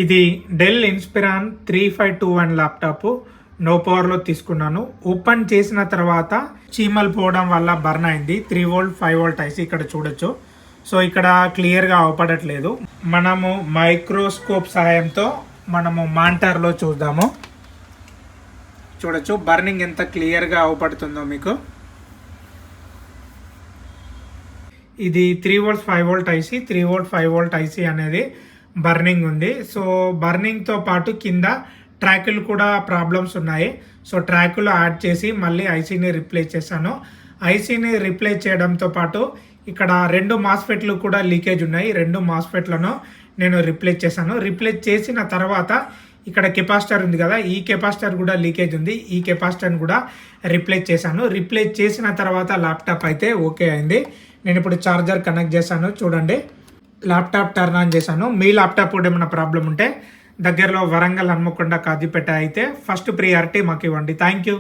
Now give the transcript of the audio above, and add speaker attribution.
Speaker 1: ఇది del ఇన్స్పిరాన్ 3521 laptop no పవర్లో తీసుకున్నాను. ఓపెన్ చేసిన తర్వాత చీమలు పోవడం వల్ల బర్న్ అయింది. 3V 5V ఐసి ఇక్కడ చూడొచ్చు. సో ఇక్కడ క్లియర్గా అవపడట్లేదు. మనము మైక్రోస్కోప్ సహాయంతో మనము మానిటర్లో చూద్దాము. చూడొచ్చు బర్నింగ్ ఎంత క్లియర్గా అవపడుతుందో మీకు. ఇది 3V 5V IC. 3V 5V IC అనేది బర్నింగ్ ఉంది. సో బర్నింగ్తో పాటు కింద ట్రాకులు కూడా ప్రాబ్లమ్స్ ఉన్నాయి. సో ట్రాకులు యాడ్ చేసి మళ్ళీ ఐసీని రీప్లేస్ చేశాను. ఐసీని రీప్లేస్ చేయడంతో పాటు ఇక్కడ 2 మాస్ఫెట్లు కూడా లీకేజ్ ఉన్నాయి. 2 మాస్ఫెట్లను నేను రీప్లేస్ చేశాను. రీప్లేస్ చేసిన తర్వాత ఇక్కడ కెపాసిటర్ ఉంది కదా, ఈ కెపాసిటర్ కూడా లీకేజ్ ఉంది. ఈ కెపాసిటర్ని కూడా రీప్లేస్ చేశాను. రీప్లేస్ చేసిన తర్వాత ల్యాప్టాప్ అయితే ఓకే అయింది. నేను ఇప్పుడు ఛార్జర్ కనెక్ట్ చేశాను. చూడండి, ల్యాప్టాప్ టర్న్ ఆన్ చేశాను. మీ ల్యాప్టాప్ కూడా ఏమైనా ప్రాబ్లం ఉంటే దగ్గరలో వరంగల్, హన్మకొండ, కాజీపేట అయితే ఫస్ట్ ప్రియారిటీ మాకు ఇవ్వండి. Thank you.